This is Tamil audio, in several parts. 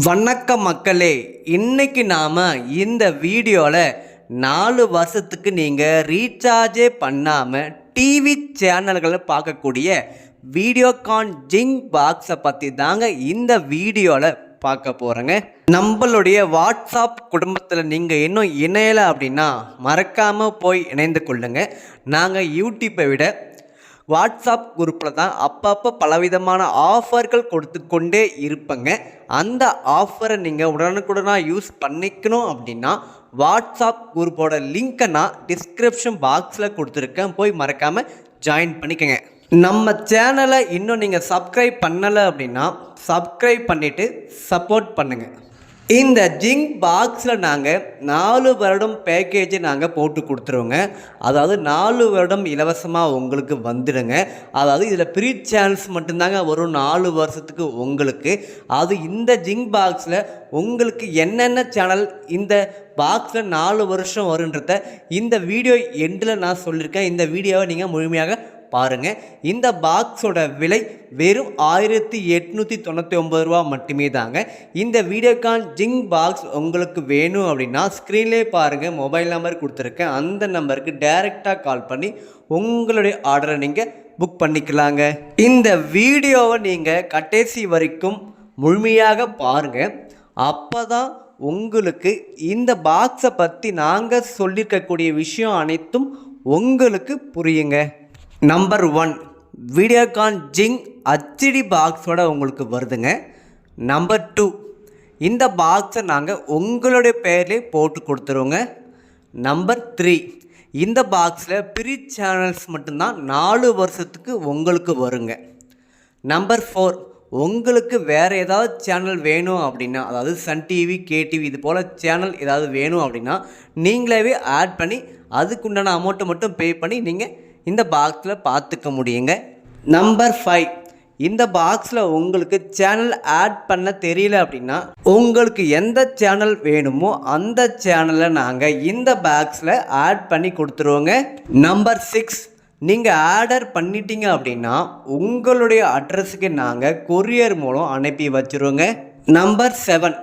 வணக்கம் மக்களே, இன்னைக்கு நாம் இந்த வீடியோவில் 4 வருஷத்துக்கு நீங்கள் ரீசார்ஜே பண்ணாமல் டிவி சேனல்களை பார்க்கக்கூடிய வீடியோகான் ஜிங் பாக்ஸை பற்றி தாங்க இந்த வீடியோவில் பார்க்க போகிறேங்க. நம்மளுடைய வாட்ஸ்அப் குடும்பத்தில் நீங்கள் இன்னும் இணையலை அப்படின்னா மறக்காமல் போய் இணைந்து கொள்ளுங்க. நாங்கள் யூடியூப்பை விட வாட்ஸ்அப் குரூப்பில் தான் அப்பப்போ பலவிதமான ஆஃபர்கள் கொடுத்து கொண்டே இருப்பேங்க. அந்த ஆஃபரை நீங்கள் உடனுக்குடனாக யூஸ் பண்ணிக்கணும் அப்படின்னா வாட்ஸ்அப் குரூப்போட லிங்க்கை நான் டிஸ்கிரிப்ஷன் பாக்ஸில் கொடுத்துருக்கேன், போய் மறக்காமல் ஜாயின் பண்ணிக்கோங்க. நம்ம சேனலை இன்னும் நீங்கள் சப்ஸ்கிரைப் பண்ணலை அப்படின்னா சப்ஸ்கிரைப் பண்ணிவிட்டு சப்போர்ட் பண்ணுங்கள். இந்த ஜிங் பாக்ஸில் நாங்கள் 4 வருடம் பேக்கேஜை நாங்கள் போட்டு கொடுத்துருவோங்க. அதாவது 4 வருடம் இலவசமாக உங்களுக்கு வந்துடுங்க. அதாவது இதில் ப்ரீ சேனல்ஸ் மட்டும்தாங்க வரும் 4 வருஷத்துக்கு உங்களுக்கு. அது இந்த ஜிங் பாக்ஸில் உங்களுக்கு என்னென்ன சேனல் இந்த பாக்ஸில் 4 வருஷம் வருன்றத இந்த வீடியோ எண்டில் நான் சொல்லியிருக்கேன். இந்த வீடியோவை நீங்கள் முழுமையாக பாருங்கள். இந்த பாக்ஸோட விலை வெறும் 1899 ரூபா மட்டுமே தாங்க. இந்த வீடியோகான் ஜிங் பாக்ஸ் உங்களுக்கு வேணும் அப்படின்னா ஸ்க்ரீன்லேயே பாருங்கள், மொபைல் நம்பர் கொடுத்துருக்கேன். அந்த நம்பருக்கு டைரெக்டாக கால் பண்ணி உங்களுடைய ஆர்டரை நீங்கள் புக் பண்ணிக்கலாங்க. இந்த வீடியோவை நீங்கள் கடைசி வரைக்கும் முழுமையாக பாருங்கள். அப்போ தான் உங்களுக்கு இந்த பாக்ஸை பற்றி நாங்கள் சொல்லியிருக்கக்கூடிய விஷயம் அனைத்தும் உங்களுக்கு புரியுங்க. நம்பர் 1, வீடியோகான் ஜிங் ஹெச்டி பாக்ஸோட உங்களுக்கு வருதுங்க. நம்பர் 2, இந்த பாக்ஸை நாங்கள் உங்களுடைய பேர்லேயே போட்டு கொடுத்துருவோங்க. நம்பர் 3, இந்த பாக்ஸில் ப்ரீ சேனல்ஸ் மட்டும்தான் 4 வருஷத்துக்கு உங்களுக்கு வருங்க. நம்பர் 4, உங்களுக்கு வேறு ஏதாவது சேனல் வேணும் அப்படின்னா, அதாவது சன் டிவி, கேடிவி இது போல் சேனல் ஏதாவது வேணும் அப்படின்னா நீங்களாவே ஆட் பண்ணி அதுக்குண்டான அமௌண்ட்டை மட்டும் பே பண்ணி நீங்கள் இந்த பாக்ஸில் பார்த்துக்க முடியுங்க. நம்பர் 5, இந்த பாக்ஸில் உங்களுக்கு சேனல் ஆட் பண்ண தெரியல அப்படின்னா உங்களுக்கு எந்த சேனல் வேணுமோ அந்த சேனலை நாங்கள் இந்த பாக்ஸில் ஆட் பண்ணி கொடுத்துருவோங்க. நம்பர் 6, நீங்கள் ஆர்டர் பண்ணிட்டீங்க அப்படின்னா உங்களுடைய அட்ரஸுக்கு நாங்கள் கொரியர் மூலம் அனுப்பி வச்சுருவோங்க. நம்பர் 7,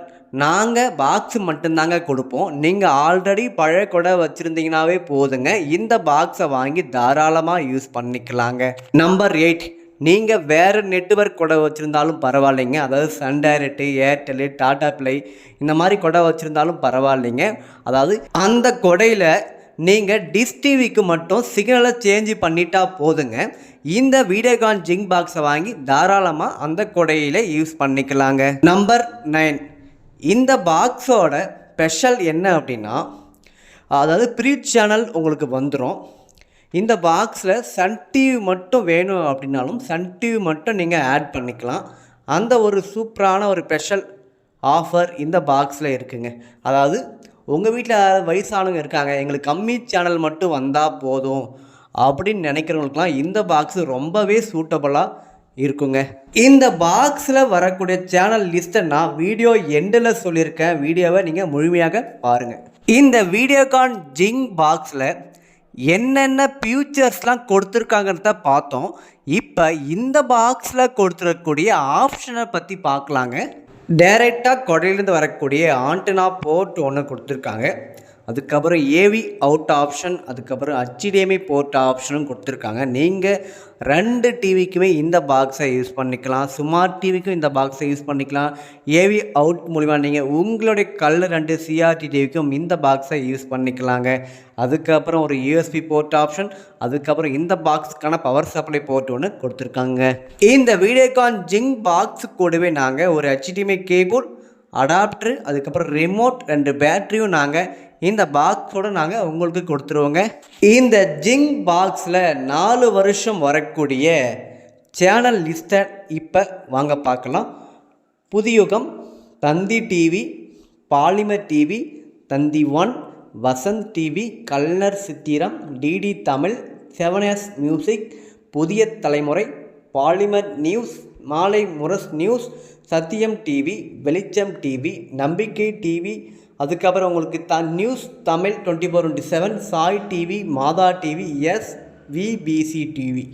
நாங்கள் பாக்ஸ் மட்டும்தாங்க கொடுப்போம். நீங்கள் ஆல்ரெடி பழைய கொடை வச்சுருந்தீங்கன்னாவே போதுங்க, இந்த பாக்ஸை வாங்கி தாராளமாக யூஸ் பண்ணிக்கலாங்க. நம்பர் 8, நீங்கள் வேறு நெட்வொர்க் கொடை வச்சுருந்தாலும் பரவாயில்லைங்க. அதாவது sun direct, Airtel, Tata play இந்த மாதிரி கொடை வச்சுருந்தாலும் பரவாயில்லைங்க. அதாவது அந்த கொடையில் நீங்கள் டிஷ் டிவிக்கு மட்டும் சிக்னலை சேஞ்ச் பண்ணிட்டா போதுங்க. இந்த வீடியோகான் ஜிங் பாக்ஸை வாங்கி தாராளமாக அந்த கொடையில் யூஸ் பண்ணிக்கலாங்க. நம்பர் 9, இந்த பாக்ஸோட ஸ்பெஷல் என்ன அப்படின்னா, அதாவது ப்ரீ சேனல் உங்களுக்கு வந்துடும். இந்த பாக்ஸில் சன் டிவி மட்டும் வேணும் அப்படின்னாலும் சன் டிவி மட்டும் நீங்கள் ஆட் பண்ணிக்கலாம். அந்த ஒரு சூப்பரான ஒரு ஸ்பெஷல் ஆஃபர் இந்த பாக்ஸில் இருக்குங்க. அதாவது உங்கள் வீட்டில் வயசானவங்க இருக்காங்க, எங்களுக்கு கம்மி சேனல் மட்டும் வந்தால் போதும் அப்படின்னு நினைக்கிறவங்களுக்குலாம் இந்த பாக்ஸு ரொம்பவே சூட்டபுளாக இருக்குங்க. இந்த பாக்ஸில் வரக்கூடிய சேனல் லிஸ்ட்டை நான் வீடியோ எண்டில் சொல்லியிருக்கேன், வீடியோவை நீங்கள் முழுமையாக பாருங்கள். இந்த வீடியோகான் ஜிங் பாக்ஸில் என்னென்ன ஃபியூச்சர்ஸ்லாம் கொடுத்துருக்காங்கன்னு தான் பார்த்தோம். இப்போ இந்த பாக்ஸில் கொடுத்துருக்கக்கூடிய ஆப்ஷனை பற்றி பார்க்கலாங்க. டைரெக்டாக கொடையிலேருந்து வரக்கூடிய ஆண்டனா போர்ட் ஒன்று கொடுத்துருக்காங்க. அதுக்கப்புறம் ஏவி அவுட் ஆப்ஷன், அதுக்கப்புறம் HDMI போர்ட் ஆப்ஷனும் கொடுத்துருக்காங்க. நீங்கள் 2 டிவிக்குமே இந்த பாக்ஸை யூஸ் பண்ணிக்கலாம். ஸ்மார்ட் டிவிக்கும் இந்த பாக்ஸை யூஸ் பண்ணிக்கலாம். ஏவி அவுட் மூலிமா நீங்கள் உங்களுடைய கலர் 2 CRT டிவிக்கும் இந்த பாக்ஸை யூஸ் பண்ணிக்கலாங்க. அதுக்கப்புறம் ஒரு USB போர்ட் ஆப்ஷன், அதுக்கப்புறம் இந்த பாக்ஸுக்கான பவர் சப்ளை போர்ட் ஒன்று கொடுத்துருக்காங்க. இந்த வீடியோகான் ஜிங் பாக்ஸு கூடவே நாங்கள் ஒரு HDMI கேபிள், அடாப்டரு, அதுக்கப்புறம் ரிமோட் 2 பேட்டரியும் நாங்கள் இந்த பாக்ஸோடு நாங்கள் உங்களுக்கு கொடுத்துருவோங்க. இந்த ஜிங் பாக்ஸில் 4 வருஷம் வரக்கூடிய சேனல் லிஸ்ட்டை இப்போ வாங்க பார்க்கலாம். புதியுகம், தந்தி டிவி, பாலிமர் டிவி, தந்தி 1, வசந்த் டிவி, கலைஞர் சித்திரம், டிடி தமிழ், 7S மியூசிக், புதிய தலைமுறை, பாலிமர் நியூஸ், மாலை முரசு நியூஸ், சத்தியம் டிவி, வெளிச்சம் டிவி, நம்பிக்கை டிவி, அதுக்கப்புறம் உங்களுக்கு நியூஸ் தமிழ் 24/7, சாய் டிவி, மாதா டிவி, SVBC டிவி.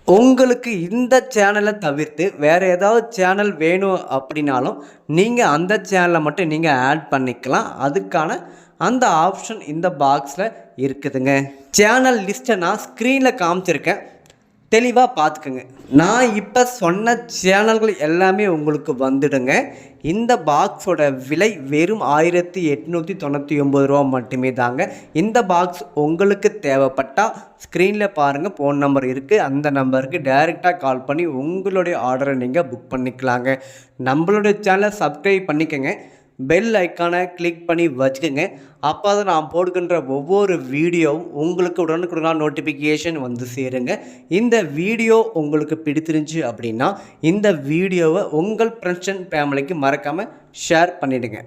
உங்களுக்கு இந்த சேனலை தவிர்த்து வேறு ஏதாவது சேனல் வேணும் அப்படின்னாலும் நீங்கள் அந்த சேனலை மட்டும் நீங்கள் ஆட் பண்ணிக்கலாம். அதுக்கான அந்த ஆப்ஷன் இந்த பாக்ஸில் இருக்குதுங்க. சேனல் லிஸ்ட்டை நான் ஸ்க்ரீனில் காமிச்சிருக்கேன், தெளிவாக பார்த்துக்குங்க. நான் இப்போ சொன்ன சேனல்கள் எல்லாமே உங்களுக்கு வந்துடுங்க. இந்த பாக்ஸோட விலை வெறும் 1899 ரூபா மட்டுமே தாங்க. இந்த பாக்ஸ் உங்களுக்கு தேவைப்பட்டால் ஸ்க்ரீனில் பாருங்கள், ஃபோன் நம்பர் இருக்குது. அந்த நம்பருக்கு டைரெக்டாக கால் பண்ணி உங்களுடைய ஆர்டரை நீங்கள் புக் பண்ணிக்கலாங்க. நம்மளுடைய சேனலை சப்ஸ்கிரைப் பண்ணிக்கோங்க, பெல் ஐக்கானை கிளிக் பண்ணி வச்சுக்கோங்க. அப்போ தான் நான் போடுகின்ற ஒவ்வொரு வீடியோவும் உங்களுக்கு உடனுக்குடனாக நோட்டிஃபிகேஷன் வந்து சேருங்க. இந்த வீடியோ உங்களுக்கு பிடித்திருந்துச்சு அப்படின்னா இந்த வீடியோவை உங்கள் ஃப்ரெண்ட்ஸ் அண்ட் ஃபேமிலிக்கு மறக்காமல் ஷேர் பண்ணிவிடுங்க.